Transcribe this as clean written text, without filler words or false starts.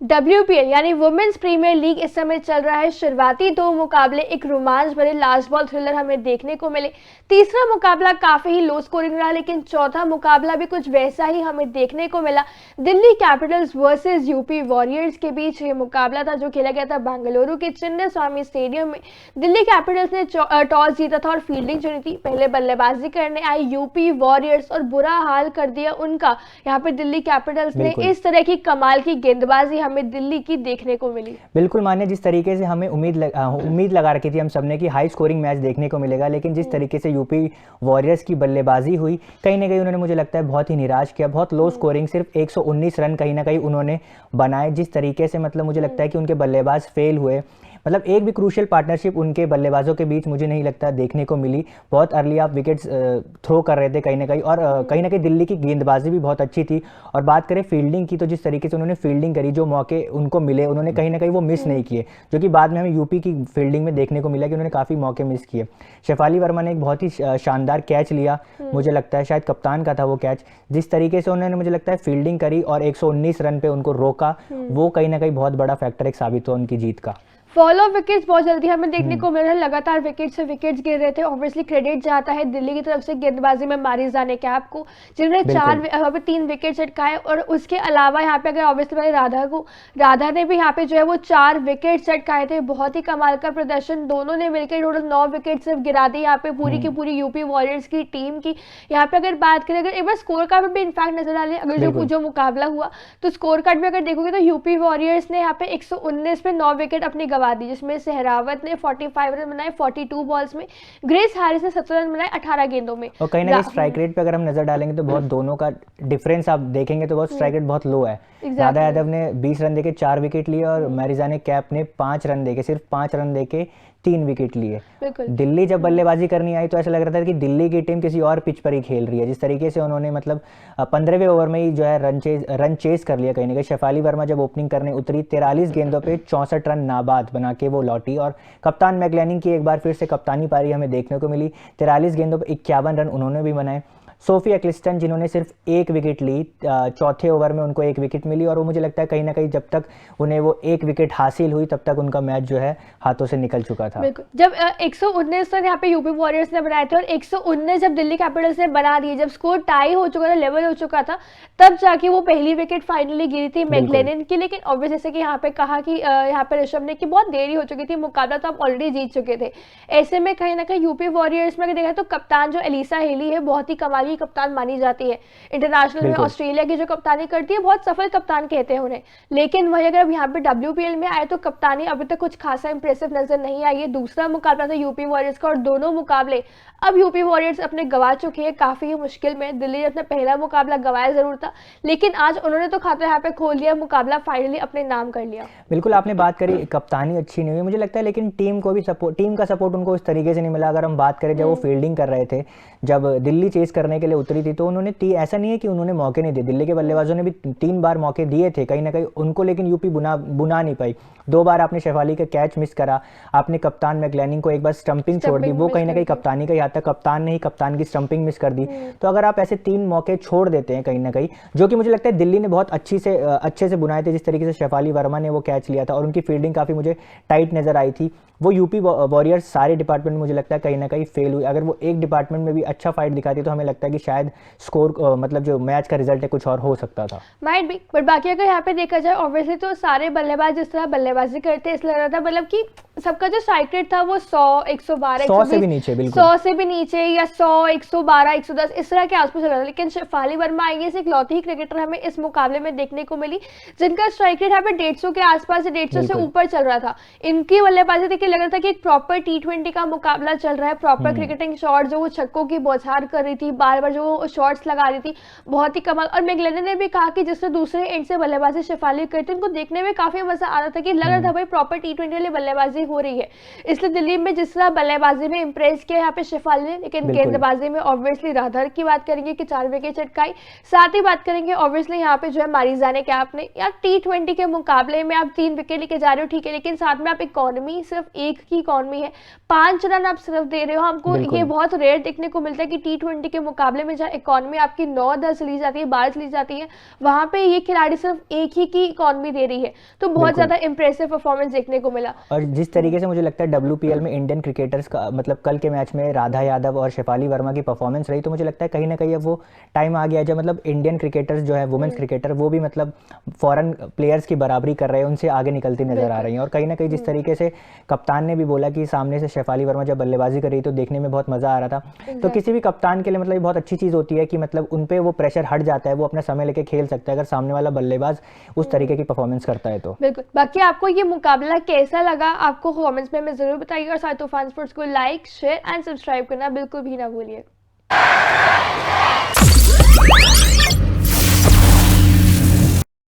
WPL यानी women's premier league इस समय चल रहा है। शुरुआती दो मुकाबले एक रोमांच भरे लास्ट बॉल थ्रिलर हमें देखने को मिले। तीसरा मुकाबला काफी ही लो स्कोरिंग रहा, लेकिन चौथा मुकाबला भी कुछ वैसा ही हमें देखने को मिला। Delhi Capitals versus UP warriors के बीच ये मुकाबला था जो खेला गया था बेंगलुरु के चिन्ना स्वामी स्टेडियम में। दिल्ली कैपिटल्स ने टॉस जीता था और फील्डिंग चुनी थी। पहले बल्लेबाजी करने आई यूपी वॉरियर्स और बुरा हाल कर दिया उनका। यहाँ पे दिल्ली कैपिटल्स ने इस तरह की कमाल की गेंदबाजी हमें दिल्ली की देखने को मिली। बिल्कुल मान्य, जिस तरीके से हमें उम्मीद लगा रखी थी हम सबने कि हाई स्कोरिंग मैच देखने को मिलेगा, लेकिन जिस तरीके से यूपी वॉरियर्स की बल्लेबाजी हुई, कहीं ना कहीं उन्होंने मुझे लगता है बहुत ही निराश किया। बहुत लो स्कोरिंग, सिर्फ 119 रन कहीं ना कहीं उन्होंने बनाए। जिस तरीके से मतलब मुझे लगता है कि उनके बल्लेबाज फेल हुए, मतलब एक भी क्रूशियल पार्टनरशिप उनके बल्लेबाजों के बीच मुझे नहीं लगता देखने को मिली। बहुत अर्ली आप विकेट्स थ्रो कर रहे थे कहीं ना कहीं, और कहीं ना कहीं दिल्ली की गेंदबाजी भी बहुत अच्छी थी। और बात करें फील्डिंग की, तो जिस तरीके से उन्होंने फील्डिंग करी, जो मौके उनको मिले उन्होंने कहीं ना कहीं वो मिस नहीं किए, जो कि बाद में हमें यूपी की फील्डिंग में देखने को मिला कि उन्होंने काफ़ी मौके मिस किए। शेफाली वर्मा ने एक बहुत ही शानदार कैच लिया, मुझे लगता है शायद कप्तान का था वो कैच। जिस तरीके से उन्होंने मुझे लगता है फील्डिंग करी और 119 रन पे उनको रोका, वो कहीं ना कहीं बहुत बड़ा फैक्टर एक साबित हुआ उनकी जीत का। फॉल ऑफ विकेट्स बहुत जल्दी हमें देखने को मिल रहा है। लगातार विकेट से विकेट्स गिर रहे थे। ऑब्वियसली क्रेडिट जाता है दिल्ली की तरफ से गेंदबाजी में मारिजाने कैप को, जिन्होंने 3 विकेट चटकाए। और उसके अलावा यहाँ पे अगर ऑब्वियसली राधा ने भी यहाँ पे जो है वो 4 विकेट चटकाए थे। बहुत ही कमाल का प्रदर्शन, दोनों ने मिलकर टोटल 9 विकेट सिर्फ गिरा दी यहाँ पे पूरी की पूरी यूपी वॉरियर्स की टीम की। यहाँ पे अगर बात करें, अगर एक बार स्कोर कार्ड भी इनफैक्ट नजर डालें, अगर जो मुकाबला हुआ तो स्कोर कार्ड में अगर देखोगे तो यूपी वॉरियर्स ने यहाँ पे 119 पे 9 विकेट अपनी गवा दी, जिसमें सहरावत ने 45 रन बनाए 42 बॉल्स में, ग्रेस हैरिस ने 17 रन बनाए 18 गेंदों में। और कहीं ना कहीं स्ट्राइक रेट पे अगर हम नजर डालेंगे तो बहुत दोनों का डिफरेंस आप देखेंगे तो बहुत स्ट्राइक रेट बहुत लो है। राधा यादव ने 20 रन देके 4 विकेट लिए और मारिजाने कैप ने 5 रन देके, सिर्फ 5 रन देके 3 विकेट लिए। दिल्ली जब बल्लेबाजी करनी आई तो ऐसा लग रहा था कि दिल्ली की टीम किसी और पिच पर ही खेल रही है। जिस तरीके से उन्होंने मतलब 15वें ओवर में ही जो है रन चेस कर लिया कहीं ना कहीं। शेफाली वर्मा जब ओपनिंग करने उतरी, 43 गेंदों पे 64 रन नाबाद बना के वो लौटी, और कप्तान मैगलैनिंग की एक बार फिर से कप्तानी पारी हमें देखने को मिली। 43 गेंदों पर 51 रन उन्होंने भी बनाए। सोफी एक्लिस्टन जिन्होंने सिर्फ 1 विकेट ली, चौथे ओवर में उनको 1 विकेट मिली, और वो मुझे लगता है कहीं ना कहीं जब तक उन्हें वो 1 विकेट हासिल हुई तब तक उनका मैच जो है हाथों से निकल चुका था। जब 119 रन यहाँ पे यूपी वॉरियर्स ने बनाए थे और 119 जब दिल्ली कैपिटल्स ने बना दिए, जब स्कोर टाई हो चुका था, लेवल हो चुका था, तब जाके वो पहली विकेट फाइनली गिरी थी मैगलेनिन की। लेकिन ऑब्वियस जैसे कि यहाँ पे कहा कि यहाँ पे ऋषभ ने कि बहुत देरी हो चुकी थी, मुकाबला तो आप ऑलरेडी जीत चुके थे। ऐसे में कहीं ना कहीं यूपी वॉरियर्स में अगर देखा तो कप्तान जो एलिसा हेली है बहुत ही कमाल की कप्तान मानी जाती है। इंटरनेशनल में ऑस्ट्रेलिया की जो कप्तानी करती है, बहुत सफल कप्तान कहते हैं उन्हें। लेकिन वही अगर अब यहाँ पे WPL में आए तो कप्तानी अभी तक कुछ खासा इंप्रेसिव नजर नहीं आई है। दूसरा मुकाबला था यूपी वॉरियर्स का और दोनों मुकाबले अब यूपी वॉरियर्स अपने गवा चुके हैं काफी मुश्किल में। दिल्ली ने अपना पहला मुकाबला गवाया जरूर था, लेकिन आज उन्होंने तो खाता यहाँ पे खोल लिया, मुकाबला फाइनली अपने नाम कर लिया। बिल्कुल आपने बात करी कप्तानी अच्छी नहीं हुई मुझे लगता है, लेकिन टीम का सपोर्ट उनको इस तरीके से नहीं मिला। अगर हम बात करें जब वो फील्डिंग कर रहे थे, जब दिल्ली चेस करने के लिए उतरी थी, तो उन्होंने ऐसा नहीं है कि उन्होंने मौके नहीं दिए, दिल्ली के बल्लेबाजों ने भी 3 बार मौके दिए थे कहीं ना कहीं उनको, लेकिन यूपी बुना नहीं पाई। 2 बार आपने शेफाली का कैच मिस करा, आपने कप्तान मैगलैनिंग को एक बार स्टंपिंग छोड़ दी, वो कहीं ना कहीं कप्तानी का ही आता, कप्तान ने ही कप्तान की स्टंपिंग मिस कर दी। तो अगर आप ऐसे 3 मौके छोड़ देते हैं कहीं ना कहीं, जो कि मुझे लगता है दिल्ली ने बहुत अच्छे से बुनाए थे, जिस तरीके से शेफाली वर्मा ने वो कैच लिया था, और उनकी फील्डिंग काफ़ी मुझे टाइट नजर आई थी। वो यूपी वॉरियर्स सारे डिपार्टमेंट में मुझे लगता है कहीं ना कहीं फेल हुई। अगर वो एक डिपार्टमेंट में भी अच्छा फाइट दिखाती तो हमें लगता है कि शायद स्कोर मतलब जो मैच का रिजल्ट है कुछ और हो सकता था। माइट बी, बट बाकी अगर यहाँ पे देखा जाए ऑब्वियसली तो सारे बल्लेबाज जिस तरह बल्लेबाजी करते हैं, इसलिए लग रहा था मतलब कि सबका जो स्ट्राइक रेट था वो 100, 112, 100 से भी नीचे, बिल्कुल 100 से भी नीचे, या 100, 112, 110 इस तरह के आसपास चल रहा था। लेकिन शेफाली वर्मा आएंगे से इकलौती ही क्रिकेटर हमें इस मुकाबले में देखने को मिली जिनका स्ट्राइक रेट यहाँ पे 150 के आसपास से 150 से ऊपर चल रहा था। इनकी बल्लेबाजी देखिए लग रहा था कि एक प्रॉपर T20 का मुकाबला चल रहा है। प्रॉपर क्रिकेटिंग शॉट, जो वो छक्कों की बौछार कर रही थी, बार बार जो वो शॉट्स लगा रही थी, बहुत ही कमाल। और मैगलेनिन ने भी कहा कि जिसने दूसरे एंड से बल्लेबाजी शेफाली करती उनको देखने में काफी मजा आ रहा था, कि लग रहा था भाई प्रॉपर T20 वाली बल्लेबाजी हो रही है, इसलिए दिल्ली में जिस तरह बल्लेबाजी में इंप्रेस किया यहाँ पे शेफाली ने, लेकिन बिल्कुल। गेंदबाजी में ऑब्वियसली राधर की बात करेंगे कि 4 विकेट चटकाई, साथ ही बात करेंगे ऑब्वियसली यहाँ पे जो है मारिजा ने, क्या आपने यार T20 के मुकाबले में आप 3 विकेट लेके जा रहे हो, ठीक है, लेकिन साथ में आप इकॉनमी, सिर्फ एक की इकॉनमी है, 5 रन आप सिर्फ दे रहे हो। हमको बिल्कुल। ये बहुत रेयर देखने को मिलता है कि T20 के मुकाबले में जहाँ इकॉनमी आपकी 9-10 ली जाती है, 12 ली जाती है, वहां पे ये खिलाड़ी सिर्फ एक ही की इकॉनमी दे रही है, तो बहुत बिल्कुल। ज्यादा इंप्रेसिव परफॉर्मेंस देखने को मिला। और जिस तरीके से मुझे लगता है WPL में इंडियन क्रिकेटर्स का मतलब कल के मैच में राधा यादव और शेफाली वर्मा की परफॉर्मेंस रही, तो मुझे लगता है कहीं ना कहीं अब वो टाइम आ गया है जब मतलब इंडियन क्रिकेटर्स जो है वुमेन्स क्रिकेटर वो भी मतलब फॉरेन प्लेयर्स की बराबरी कर रहे हैं, उनसे आगे निकलती नजर आ रही हैं। और कहीं ना कहीं जिस तरीके से कप्तान ने भी बोला कि सामने से शेफाली वर्मा जब बल्लेबाजी कर रही तो देखने में बहुत मजा आ रहा था, तो किसी भी कप्तान के लिए मतलब ये बहुत अच्छी चीज होती है कि मतलब उन पे वो प्रेशर हट जाता है, वो अपना समय लेके खेल सकता है अगर सामने वाला बल्लेबाज उस तरीके की परफॉर्मेंस करता है तो। बिल्कुल। बाकी आपको ये मुकाबला कैसा लगा, आपको कमेंट्स में हमें जरूर बताइएगा, और साथ तूफान स्पोर्ट्स को लाइक, शेयर एंड सब्सक्राइब करना बिल्कुल भी ना भूलिए।